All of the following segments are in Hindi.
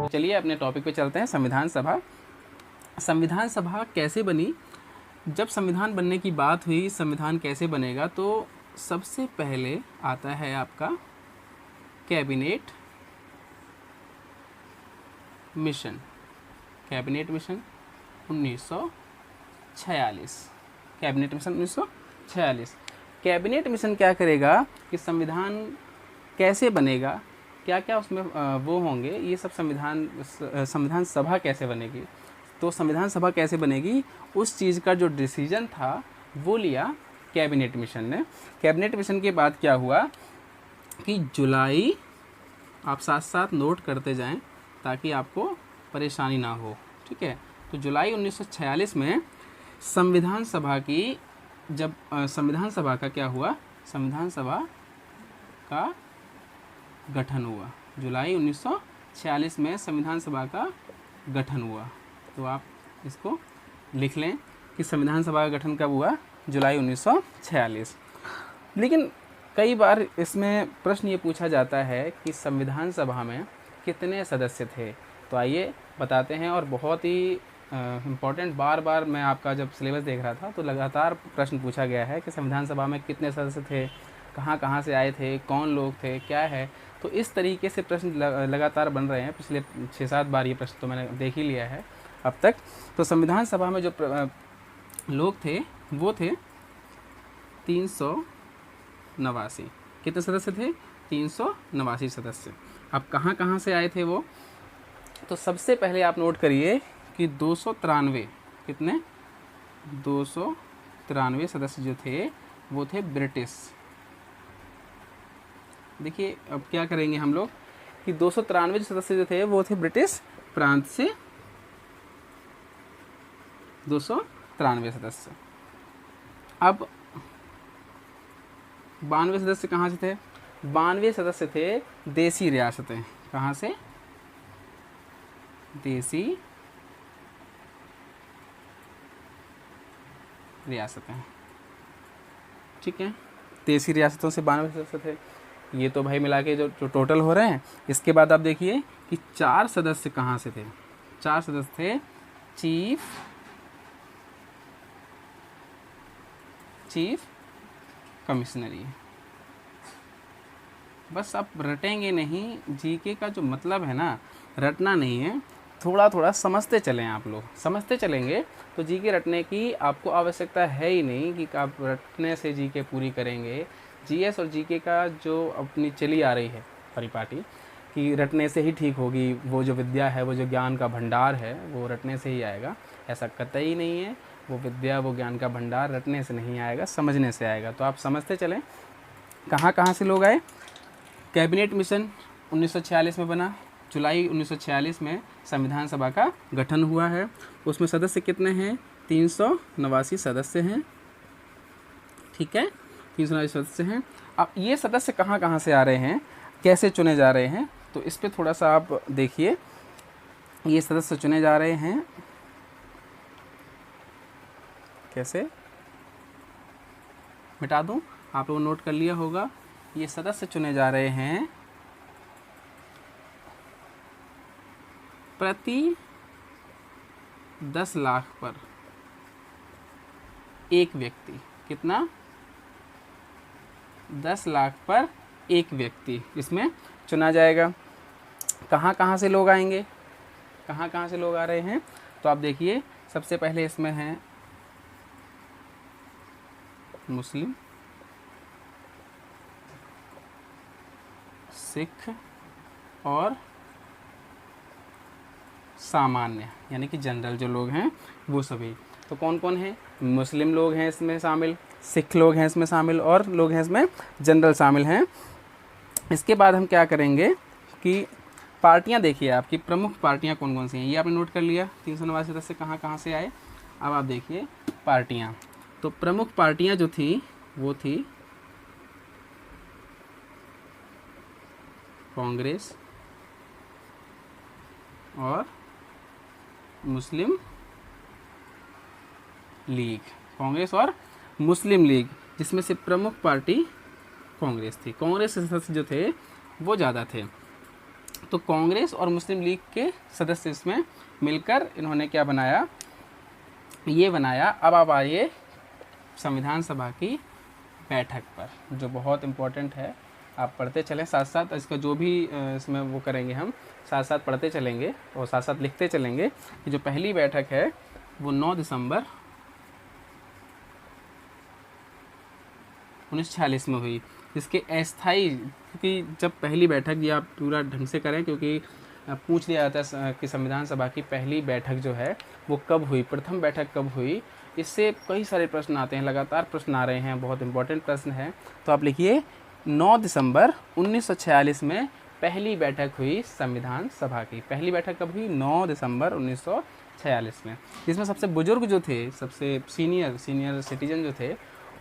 चलिए अपने टॉपिक पे चलते हैं। संविधान सभा। संविधान सभा कैसे बनी? जब संविधान बनने की बात हुई, संविधान कैसे बनेगा, तो सबसे पहले आता है आपका cabinet mission. Cabinet mission 1946। Cabinet mission 1946। Cabinet mission क्या करेगा कि संविधान कैसे बनेगा, क्या क्या उसमें वो होंगे, ये सब संविधान सभा कैसे बनेगी, तो संविधान सभा कैसे बनेगी, उस चीज़ का जो डिसीजन था वो लिया कैबिनेट मिशन ने। कैबिनेट मिशन के बाद क्या हुआ कि जुलाई, आप साथ साथ नोट करते जाएं ताकि आपको परेशानी ना हो, ठीक है। तो जुलाई 1946 में संविधान सभा की जब संविधान सभा का क्या हुआ, संविधान सभा का गठन हुआ। जुलाई 1946 में संविधान सभा का गठन हुआ। तो आप इसको लिख लें कि संविधान सभा का गठन कब हुआ, जुलाई 1946। लेकिन कई बार इसमें प्रश्न ये पूछा जाता है कि संविधान सभा में कितने सदस्य थे। तो आइए बताते हैं। और बहुत ही इम्पॉर्टेंट, बार बार मैं आपका जब सिलेबस देख रहा था तो लगातार प्रश्न पूछा गया है कि संविधान सभा में कितने सदस्य थे, कहाँ कहाँ से आए थे, कौन लोग थे, क्या है। तो इस तरीके से प्रश्न लगातार बन रहे हैं। पिछले 6-7 बार ये प्रश्न तो मैंने देख ही लिया है अब तक। तो संविधान सभा में जो लोग थे वो थे 389। कितने सदस्य थे? 389 सदस्य। अब कहाँ कहाँ से आए थे वो, तो सबसे पहले आप नोट करिए कि 293, कितने? 293 सदस्य जो थे वो थे ब्रिटिश। देखिए अब क्या करेंगे हम लोग कि 293 सदस्य जो थे वो थे ब्रिटिश प्रांत से। 293 सदस्य। अब 92 सदस्य कहाँ से थे? 92 सदस्य थे देसी रियासतें। कहाँ से? देसी रियासतें, ठीक है। देसी रियासतों से 92 सदस्य थे। ये तो भाई मिला के जो टोटल हो रहे हैं। इसके बाद आप देखिए कि 4 सदस्य कहाँ से थे। 4 सदस्य थे चीफ कमिश्नरी। बस आप रटेंगे नहीं, जीके का जो मतलब है ना, रटना नहीं है, थोड़ा थोड़ा समझते चलें। आप लोग समझते चलेंगे तो जीके रटने की आपको आवश्यकता है ही नहीं कि आप रटने से जीके पूरी करेंगे। जीएस और जीके का जो अपनी चली आ रही है परिपाटी कि रटने से ही ठीक होगी, वो जो विद्या है, वो जो ज्ञान का भंडार है, वो रटने से ही आएगा, ऐसा कतई नहीं है। वो विद्या, वो ज्ञान का भंडार रटने से नहीं आएगा, समझने से आएगा। तो आप समझते चलें कहाँ कहाँ से लोग आए। कैबिनेट मिशन 1946 में बना। जुलाई 1946 में संविधान सभा का गठन हुआ है। उसमें सदस्य कितने हैं? 389 सदस्य हैं, ठीक है। 389 सदस्य हैं। अब ये सदस्य कहाँ कहाँ से आ रहे हैं, कैसे चुने जा रहे हैं, तो इस पर थोड़ा सा आप देखिए। ये सदस्य चुने जा रहे हैं कैसे, मिटा दूं, आप लोग नोट कर लिया होगा। ये सदस्य चुने जा रहे हैं प्रति 10 लाख पर एक व्यक्ति। कितना? 10 लाख पर एक व्यक्ति इसमें चुना जाएगा। कहाँ कहाँ से लोग आएंगे, कहाँ कहाँ से लोग आ रहे हैं, तो आप देखिए। सबसे पहले इसमें हैं मुस्लिम, सिख और सामान्य, यानी कि जनरल जो लोग हैं वो सभी। तो कौन कौन है? मुस्लिम लोग हैं इसमें शामिल, सिख लोग हैं इसमें शामिल, और लोग हैं इसमें जनरल शामिल हैं। इसके बाद हम क्या करेंगे कि पार्टियां देखिए, आपकी प्रमुख पार्टियां कौन कौन सी हैं, ये आपने नोट कर लिया। 389 सदस्य कहाँ कहाँ से आए। अब आप देखिए पार्टियां। तो प्रमुख पार्टियां जो थी वो थी कांग्रेस और मुस्लिम लीग। कांग्रेस और मुस्लिम लीग, जिसमें से प्रमुख पार्टी कांग्रेस थी। कांग्रेस के सदस्य जो थे वो ज़्यादा थे। तो कांग्रेस और मुस्लिम लीग के सदस्य इसमें मिलकर इन्होंने क्या बनाया, ये बनाया। अब आप आइए संविधान सभा की बैठक पर, जो बहुत इम्पोर्टेंट है। आप पढ़ते चलें साथ साथ, इसका जो भी इसमें वो करेंगे हम साथ साथ पढ़ते चलेंगे और साथ साथ लिखते चलेंगे कि जो पहली बैठक है वो 9 दिसंबर 1946 में हुई। इसके अस्थाई, क्योंकि जब पहली बैठक, ये आप पूरा ढंग से करें क्योंकि पूछ लिया जाता है कि संविधान सभा की पहली बैठक जो है वो कब हुई, प्रथम बैठक कब हुई। इससे कई सारे प्रश्न आते हैं, लगातार प्रश्न आ रहे हैं, बहुत इंपॉर्टेंट प्रश्न है। तो आप लिखिए 9 दिसंबर 1946 में पहली बैठक हुई संविधान सभा की। पहली बैठक कब हुई? 9 दिसंबर 1946 में। जिसमें सबसे बुजुर्ग जो थे, सबसे सीनियर सिटीजन जो थे,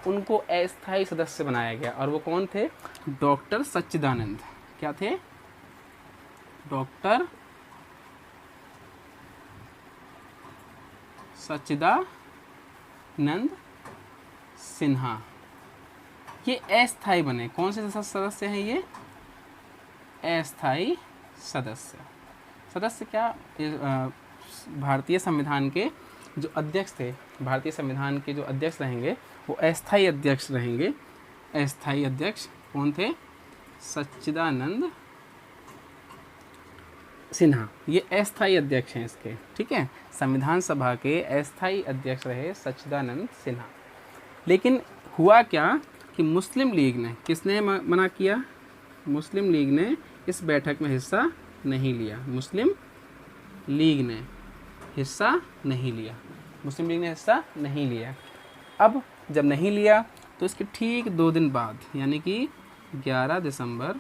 उनको अस्थायी सदस्य बनाया गया। और वो कौन थे? डॉक्टर सच्चिदानंद। क्या थे? डॉक्टर सच्चिदानंद सिन्हा। ये अस्थायी बने। कौन से सदस्य हैं ये? अस्थायी सदस्य। सदस्य क्या? भारतीय संविधान के जो अध्यक्ष थे, भारतीय संविधान के जो अध्यक्ष रहेंगे वो अस्थायी अध्यक्ष रहेंगे। अस्थायी अध्यक्ष कौन थे? सच्चिदानंद सिन्हा। ये अस्थायी अध्यक्ष हैं इसके, ठीक है। संविधान सभा के अस्थायी अध्यक्ष रहे सच्चिदानंद सिन्हा। लेकिन हुआ क्या कि मुस्लिम लीग ने, किसने मना किया? मुस्लिम लीग ने इस बैठक में हिस्सा नहीं लिया। मुस्लिम लीग ने हिस्सा नहीं लिया। मुस्लिम लीग ने हिस्सा नहीं लिया। अब जब नहीं लिया तो इसके ठीक 2 दिन बाद, यानी कि 11 दिसंबर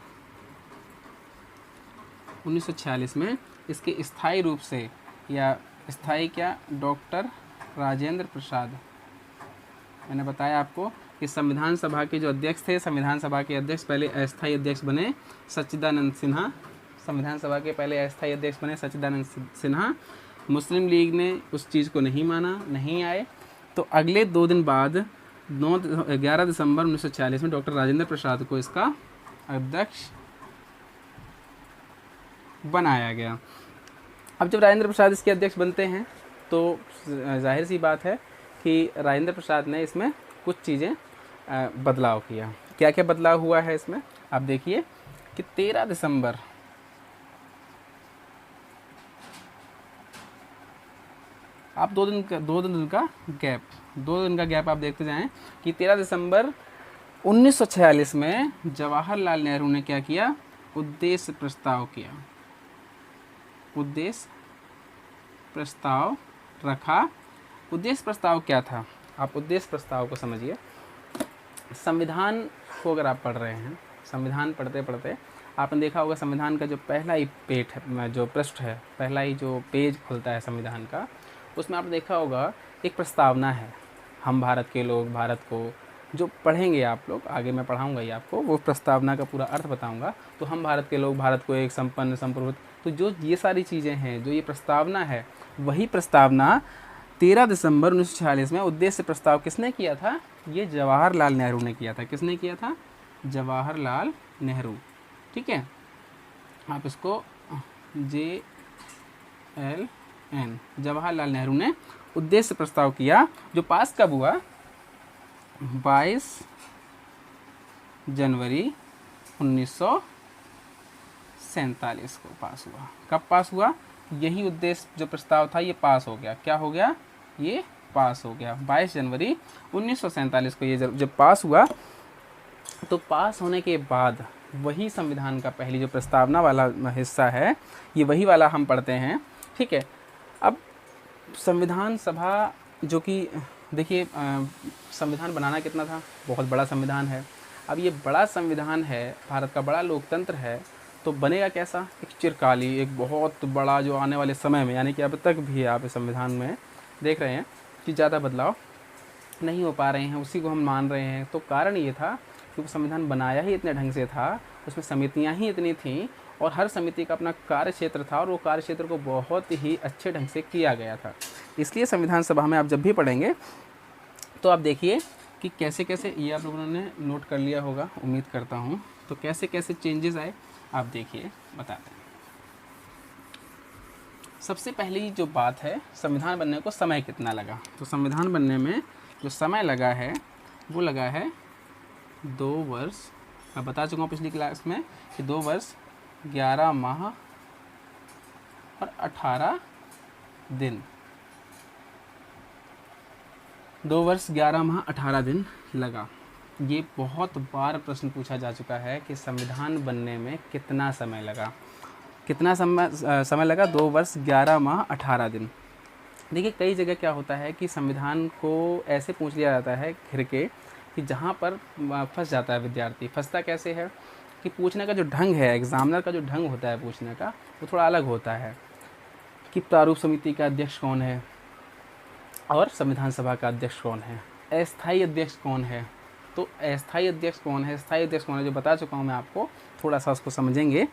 1946 में इसके स्थायी रूप से, या स्थायी क्या, डॉक्टर राजेंद्र प्रसाद, मैंने बताया आपको कि संविधान सभा के जो अध्यक्ष थे, संविधान सभा के अध्यक्ष पहले अस्थायी अध्यक्ष बने सच्चिदानंद सिन्हा। संविधान सभा के पहले अस्थायी अध्यक्ष बने सच्चिदानंद सिन्हा। मुस्लिम लीग ने उस चीज़ को नहीं माना, नहीं आए। तो अगले 2 दिन बाद 11 दिसंबर 1946 में डॉक्टर राजेंद्र प्रसाद को इसका अध्यक्ष बनाया गया। अब जब राजेंद्र प्रसाद इसके अध्यक्ष बनते हैं तो जाहिर सी बात है कि राजेंद्र प्रसाद ने इसमें कुछ चीज़ें बदलाव किया। क्या क्या बदलाव हुआ है इसमें? आप देखिए कि 13 दिसंबर, आप 2 दिन का गैप आप देखते जाएं कि 13 दिसंबर 1946 में जवाहरलाल नेहरू ने क्या किया? उद्देश्य प्रस्ताव किया। उद्देश्य प्रस्ताव रखा। उद्देश्य प्रस्ताव क्या था? आप उद्देश्य प्रस्ताव को समझिए। संविधान को अगर आप पढ़ रहे हैं, संविधान पढ़ते पढ़ते आपने देखा होगा संविधान का जो पहला ही जो पृष्ठ है, पहला ही जो पेज खुलता है संविधान का, उसमें आपने देखा होगा एक प्रस्तावना है। हम भारत के लोग, भारत को, जो पढ़ेंगे आप लोग, आगे मैं पढ़ाऊँगा ही आपको, वो प्रस्तावना का पूरा अर्थ बताऊँगा। तो हम भारत के लोग, भारत को एक संपन्न, संप्रभुत्व, तो जो ये सारी चीज़ें हैं, जो ये प्रस्तावना है, वही प्रस्तावना 13 दिसंबर 1946 में उद्देश्य प्रस्ताव किसने किया था? ये जवाहरलाल नेहरू ने किया था। किसने किया था? जवाहरलाल नेहरू, ठीक है। आप इसको JLN, जवाहरलाल नेहरू ने उद्देश्य प्रस्ताव किया, जो पास कब हुआ? 22 जनवरी 1947 को पास हुआ। कब पास हुआ? यही उद्देश्य जो प्रस्ताव था ये पास हो गया। क्या हो गया? ये पास हो गया 22 जनवरी 1947 को। ये जब पास हुआ तो पास होने के बाद वही संविधान का पहली जो प्रस्तावना वाला हिस्सा है, ये वही वाला हम पढ़ते हैं, ठीक है। अब संविधान सभा, जो कि देखिए संविधान बनाना कितना था, बहुत बड़ा संविधान है। अब ये बड़ा संविधान है, भारत का बड़ा लोकतंत्र है, तो बनेगा कैसा? एक चिरकाली, एक बहुत बड़ा, जो आने वाले समय में, यानी कि अब तक भी आप इस संविधान में देख रहे हैं कि ज़्यादा बदलाव नहीं हो पा रहे हैं, उसी को हम मान रहे हैं। तो कारण ये था क्योंकि संविधान बनाया ही इतने ढंग से था, उसमें समितियां ही इतनी थीं और हर समिति का अपना कार्य क्षेत्र था और वो कार्य क्षेत्र को बहुत ही अच्छे ढंग से किया गया था। इसलिए संविधान सभा में आप जब भी पढ़ेंगे तो आप देखिए कि कैसे कैसे, ये आप लोगों ने नोट कर लिया होगा, उम्मीद करता हूँ, तो कैसे कैसे चेंजेस आए आप देखिए, बताते हैं। सबसे पहली जो बात है, संविधान बनने को समय कितना लगा। तो संविधान बनने में जो समय लगा है वो लगा है 2 वर्ष। मैं बता चुका हूँ पिछली क्लास में कि 2 वर्ष 11 माह और 18 दिन। 2 वर्ष 11 माह 18 दिन लगा। ये बहुत बार प्रश्न पूछा जा चुका है कि संविधान बनने में कितना समय लगा। कितना समय लगा? 2 वर्ष 11 माह 18 दिन। देखिए कई जगह क्या होता है कि संविधान को ऐसे पूछ लिया जाता है घिर के कि जहाँ पर फंस जाता है विद्यार्थी। फंसता कैसे है कि पूछने का जो ढंग है, एग्जामिनर का जो ढंग होता है पूछने का, वो थोड़ा अलग होता है कि प्रारूप समिति का अध्यक्ष कौन है और संविधान सभा का अध्यक्ष कौन है, अस्थायी अध्यक्ष कौन है। तो अस्थायी अध्यक्ष कौन है, स्थायी अध्यक्ष कौन है, जो बता चुका हूँ मैं आपको, थोड़ा सा उसको समझेंगे।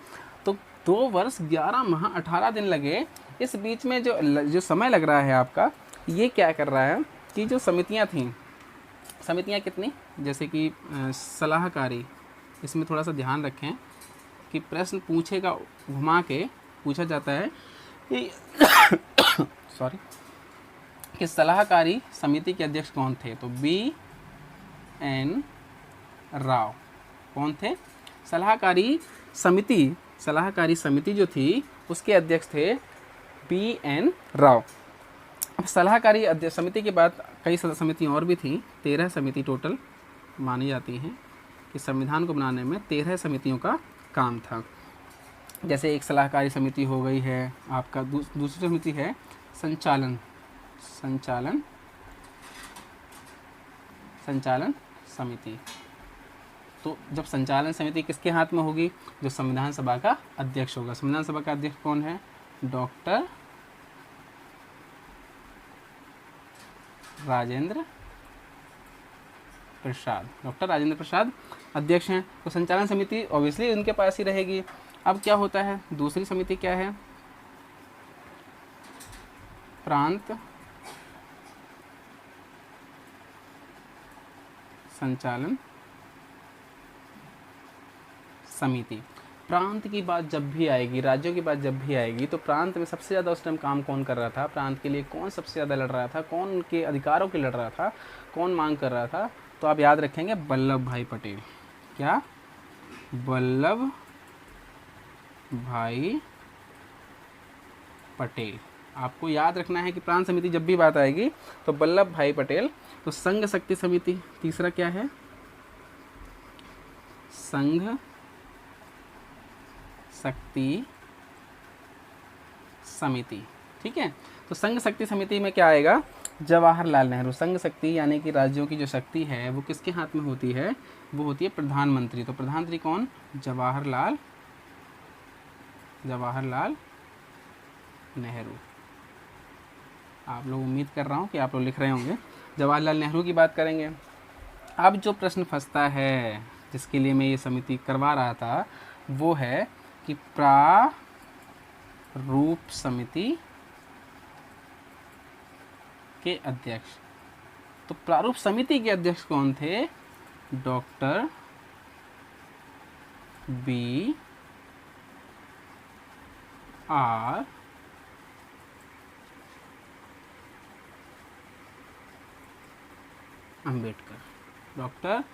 तो 2 वर्ष 11 माह 18 दिन लगे। इस बीच में जो समय लग रहा है आपका, ये क्या कर रहा है कि जो समितियाँ थीं, समितियाँ कितनी, जैसे कि सलाहकारी, इसमें थोड़ा सा ध्यान रखें कि प्रश्न पूछेगा घुमा के पूछा जाता है कि सॉरी कि सलाहकारी समिति के अध्यक्ष कौन थे। तो BN राव कौन थे? सलाहकारी समिति जो थी उसके अध्यक्ष थे BN राव। अब सलाहकारी समिति के बाद कई समितियाँ और भी थीं, 13 समिति टोटल मानी जाती हैं कि संविधान को बनाने में 13 समितियों का काम था। जैसे एक सलाहकारी समिति हो गई है आपका, दूसरी समिति है संचालन समिति। तो जब संचालन समिति किसके हाथ में होगी? जो संविधान सभा का अध्यक्ष होगा। संविधान सभा का अध्यक्ष कौन है? डॉक्टर राजेंद्र प्रसाद अध्यक्ष हैं। तो संचालन समिति ऑब्वियसली उनके पास ही रहेगी। अब क्या होता है, दूसरी समिति क्या है? प्रांत संचालन समिति। प्रांत की बात जब भी आएगी, राज्यों की बात जब भी आएगी, तो प्रांत में सबसे ज़्यादा उस टाइम काम कौन कर रहा था, प्रांत के लिए कौन सबसे ज़्यादा लड़ रहा था, कौन उनके अधिकारों के लड़ रहा था, कौन मांग कर रहा था? तो आप याद रखेंगे वल्लभ भाई पटेल। क्या? वल्लभ भाई पटेल। आपको याद रखना है कि प्रांत समिति जब भी बात आएगी तो वल्लभ भाई पटेल। तो संघ शक्ति समिति, तीसरा क्या है? संघ शक्ति समिति। ठीक है, तो संघ शक्ति समिति में क्या आएगा? जवाहरलाल नेहरू। संघ शक्ति यानी कि राज्यों की जो शक्ति है वो किसके हाथ में होती है? वो होती है प्रधानमंत्री। तो प्रधानमंत्री कौन? जवाहरलाल नेहरू। आप लोग, उम्मीद कर रहा हूँ कि आप लोग लिख रहे होंगे। जवाहरलाल नेहरू की बात करेंगे। अब जो प्रश्न फंसता है, जिसके लिए मैं ये समिति करवा रहा था, वो है कि प्रारूप समिति के अध्यक्ष। तो प्रारूप समिति के अध्यक्ष कौन थे? Doctor BR Ambedkar. Doctor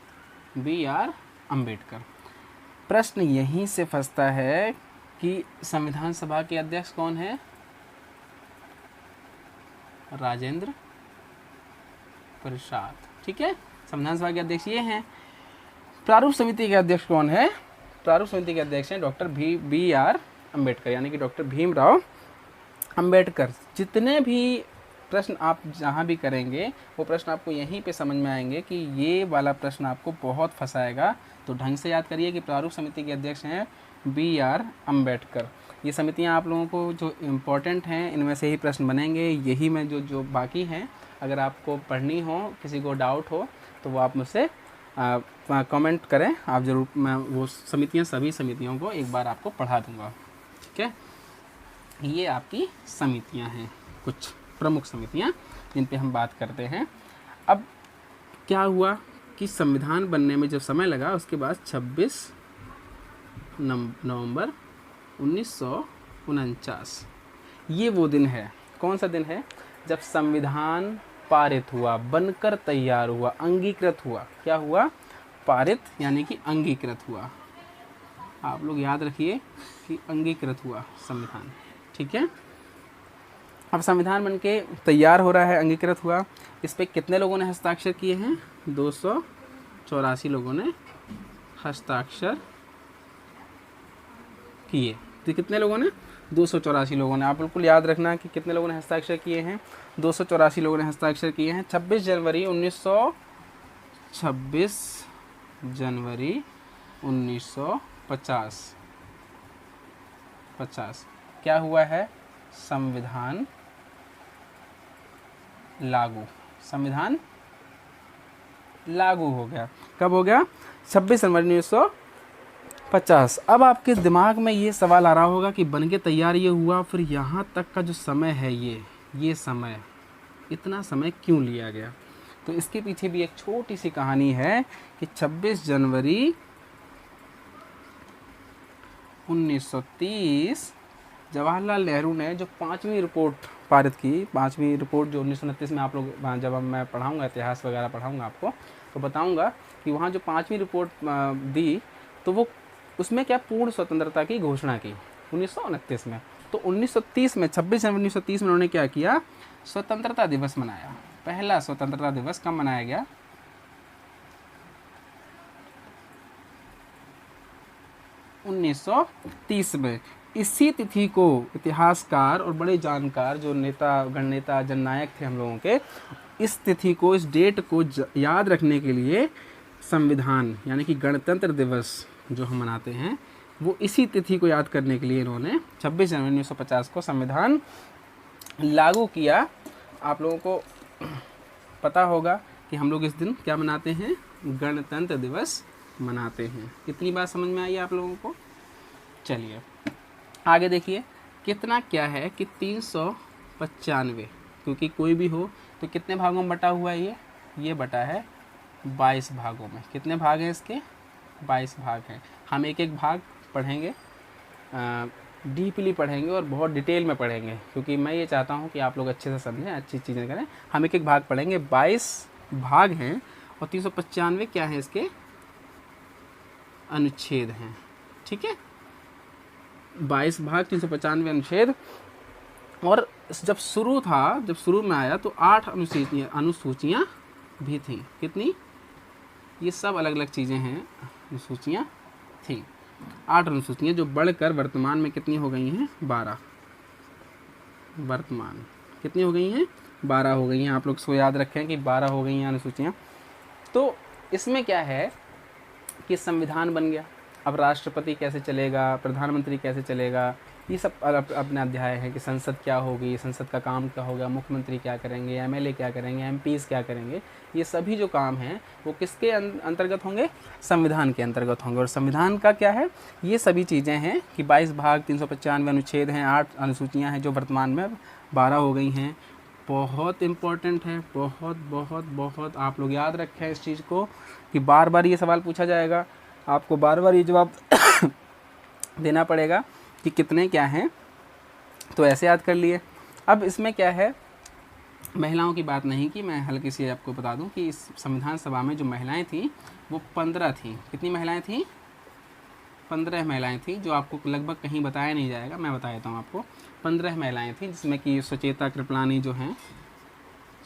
BR Ambedkar. प्रश्न यहीं से फंसता है कि संविधान सभा के अध्यक्ष कौन है? राजेंद्र प्रसाद। ठीक है, संविधान सभा के अध्यक्ष ये हैं। प्रारूप समिति के अध्यक्ष कौन है? प्रारूप समिति के अध्यक्ष हैं डॉक्टर BR अम्बेडकर, यानी कि डॉक्टर भीमराव अम्बेडकर। जितने भी प्रश्न आप जहाँ भी करेंगे वो प्रश्न आपको यहीं पे समझ में आएंगे कि ये वाला प्रश्न आपको बहुत फंसाएगा। तो ढंग से याद करिए कि प्रारूप समिति के अध्यक्ष हैं BR अम्बेडकर। ये समितियाँ आप लोगों को जो इम्पोर्टेंट हैं इनमें से ही प्रश्न बनेंगे। यही में जो बाकी हैं, अगर आपको पढ़नी हो, किसी को डाउट हो, तो वो आप मुझसे कमेंट करें। आप ज़रूर, मैं वो समितियाँ, सभी समितियों को एक बार आपको पढ़ा दूँगा। ठीक है, ये आपकी समितियाँ हैं, कुछ प्रमुख समितियाँ जिन पे हम बात करते हैं। अब क्या हुआ कि संविधान बनने में जब समय लगा, उसके बाद 26 नवंबर 1949 ये वो दिन है, कौन सा दिन है, जब संविधान पारित हुआ, बनकर तैयार हुआ, अंगीकृत हुआ। क्या हुआ, पारित यानी कि अंगीकृत हुआ। आप लोग याद रखिए कि अंगीकृत हुआ संविधान, ठीक है। अब संविधान बनके तैयार हो रहा है, अंगीकृत हुआ। इस पे कितने लोगों ने हस्ताक्षर किए हैं, 284 लोगों ने हस्ताक्षर किए। तो कितने लोगों ने, 284 लोगों ने। आप बिल्कुल याद रखना कि कितने लोगों ने हस्ताक्षर किए हैं, 284 लोगों ने हस्ताक्षर किए हैं। 26 जनवरी 1950 क्या हुआ है, संविधान लागू, संविधान लागू हो गया। कब हो गया, 26 जनवरी 1950। अब आपके दिमाग में ये सवाल आ रहा होगा कि बन के तैयार ये हुआ, फिर यहाँ तक का जो समय है, ये समय, इतना समय क्यों लिया गया। तो इसके पीछे भी एक छोटी सी कहानी है कि 26 जनवरी 1930 जवाहरलाल नेहरू ने जो 5वीं रिपोर्ट पारित की, 5वीं रिपोर्ट जो 1929 में, आप लोग जब मैं पढ़ाऊंगा, इतिहास वगैरह पढ़ाऊंगा आपको, तो बताऊंगा कि वहाँ जो 5वीं रिपोर्ट दी, तो वो उसमें क्या पूर्ण स्वतंत्रता की घोषणा की 1929 में। तो 1930 में, 26 जनवरी 1930 में उन्होंने क्या किया, स्वतंत्रता दिवस मनाया। पहला स्वतंत्रता दिवस कब मनाया गया, 1930 में। इसी तिथि को इतिहासकार और बड़े जानकार जो नेता, गणनेता, जननायक थे हम लोगों के, इस तिथि को, इस डेट को याद रखने के लिए संविधान यानी कि गणतंत्र दिवस जो हम मनाते हैं, वो इसी तिथि को याद करने के लिए इन्होंने 26 जनवरी 1950 को संविधान लागू किया। आप लोगों को पता होगा कि हम लोग इस दिन क्या मनाते हैं, गणतंत्र दिवस मनाते हैं। इतनी बात समझ में आई आप लोगों को। चलिए आगे देखिए, कितना क्या है कि 395, क्योंकि कोई भी हो तो कितने भागों में बटा हुआ है, ये बटा है 22 भागों में। कितने भाग हैं इसके, 22 भाग हैं। हम एक एक भाग पढ़ेंगे, डीपली पढ़ेंगे और बहुत डिटेल में पढ़ेंगे, क्योंकि मैं ये चाहता हूँ कि आप लोग अच्छे से समझें, अच्छी चीज़ें करें। हम एक एक भाग पढ़ेंगे, 22 भाग हैं और 395 क्या है, इसके अनुच्छेद हैं, ठीक है। 22 भाग, 395 अनुच्छेद। और जब शुरू था, जब शुरू में आया तो 8 अनुसूचियाँ भी थीं। कितनी, ये सब अलग अलग चीज़ें हैं, अनुसूचियाँ थीं। 8 अनुसूचियाँ जो बढ़कर वर्तमान में कितनी हो गई हैं, 12। वर्तमान कितनी हो गई हैं, 12 हो गई हैं। आप लोग इसको याद रखें कि 12 हो गई हैं अनुसूचियाँ। तो इसमें क्या है कि संविधान बन गया। अब राष्ट्रपति कैसे चलेगा, प्रधानमंत्री कैसे चलेगा, ये सब अपना अध्याय है कि संसद क्या होगी, संसद का काम क्या होगा, मुख्यमंत्री क्या करेंगे, एमएलए क्या करेंगे, एमपीज़ क्या करेंगे। ये सभी जो काम हैं वो किसके अंतर्गत होंगे, संविधान के अंतर्गत होंगे। और संविधान का क्या है, ये सभी चीज़ें हैं कि 22 भाग, 395 अनुच्छेद हैं, 8 अनुसूचियाँ हैं जो वर्तमान में 12 हो गई हैं। बहुत इम्पोर्टेंट है, बहुत बहुत बहुत। आप लोग याद रखें इस चीज़ को कि बार बार ये सवाल पूछा जाएगा, आपको बार बार ये जवाब देना पड़ेगा कि कितने क्या हैं, तो ऐसे याद कर लिए। अब इसमें क्या है, महिलाओं की बात नहीं की, मैं हल्की सी आपको बता दूं कि इस संविधान सभा में जो महिलाएं थीं वो 15 थीं। कितनी महिलाएं थीं, 15 महिलाएं थीं, जो आपको लगभग कहीं बताया नहीं जाएगा, मैं बता देता हूँ आपको। 15 महिलाएं थीं, जिसमें कि सुचेता कृपलानी जो हैं,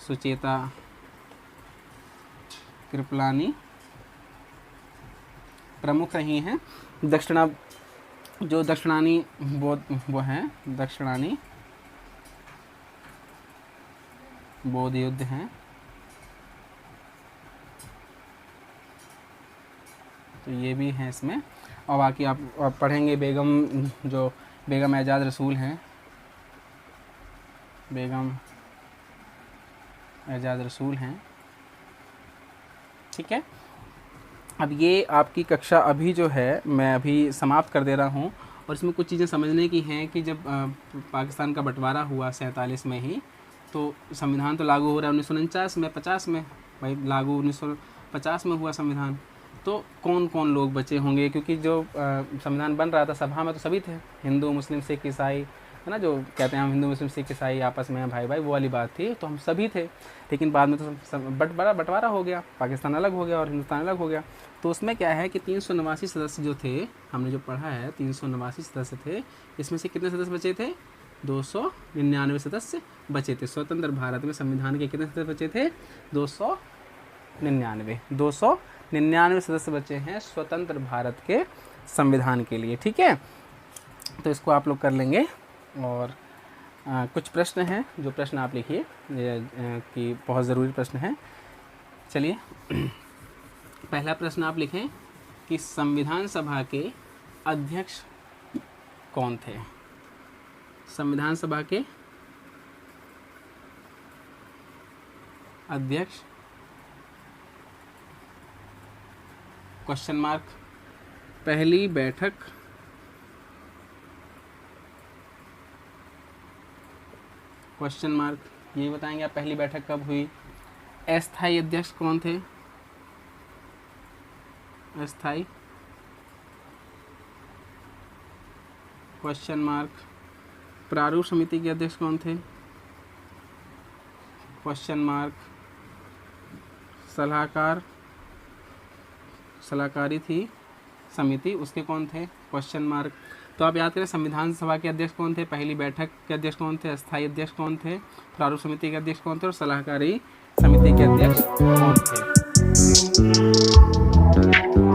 सुचेता कृपलानी प्रमुख रही हैं। दक्षिणानी वो हैं, दक्षिणानी बौद्ध युद्ध हैं। तो ये भी हैं इसमें। और बाकी आप पढ़ेंगे बेगम एजाज रसूल हैं, बेगम एजाज रसूल हैं, ठीक है। अब ये आपकी कक्षा अभी जो है मैं अभी समाप्त कर दे रहा हूँ। और इसमें कुछ चीज़ें समझने की हैं कि जब पाकिस्तान का बंटवारा हुआ 47 में ही, तो संविधान तो लागू हो रहा है 1949 में, 50 में, भाई लागू 1950 में हुआ संविधान। तो कौन कौन लोग बचे होंगे, क्योंकि जो संविधान बन रहा था सभा में तो सभी थे, हिंदू, मुस्लिम, सिख, ईसाई, है ना, जो कहते हैं हम हिंदू मुस्लिम सिख ईसाई आपस में भाई भाई, वो वाली बात थी। तो हम सभी थे, लेकिन बाद में तो बंटवारा हो गया, पाकिस्तान अलग हो गया और हिंदुस्तान अलग हो गया। तो उसमें क्या है कि 389 सदस्य जो थे, हमने जो पढ़ा है 389 सदस्य थे, इसमें से कितने सदस्य बचे थे? 299 सदस्य बचे थे। स्वतंत्र भारत में संविधान के कितने सदस्य बचे थे? 299 सदस्य बचे हैं स्वतंत्र भारत के संविधान के लिए। ठीक है, तो इसको आप लोग कर लेंगे। और कुछ प्रश्न हैं, जो प्रश्न आप लिखिए कि बहुत ज़रूरी प्रश्न है। चलिए पहला प्रश्न आप लिखें कि संविधान सभा के अध्यक्ष कौन थे? संविधान सभा के अध्यक्ष क्वेश्चन मार्क, पहली बैठक क्वेश्चन मार्क, ये बताएंगे आप पहली बैठक कब हुई? अस्थायी अध्यक्ष कौन थे? अस्थायी क्वेश्चन मार्क, प्रारूप समिति के अध्यक्ष कौन थे? क्वेश्चन मार्क, सलाहकारी थी समिति, उसके कौन थे? Question mark. तो आप याद करें, संविधान सभा के अध्यक्ष कौन थे, पहली बैठक के अध्यक्ष कौन थे, अस्थायी अध्यक्ष कौन थे, प्रारूप समिति के अध्यक्ष कौन थे और सलाहकारी समिति के अध्यक्ष कौन थे।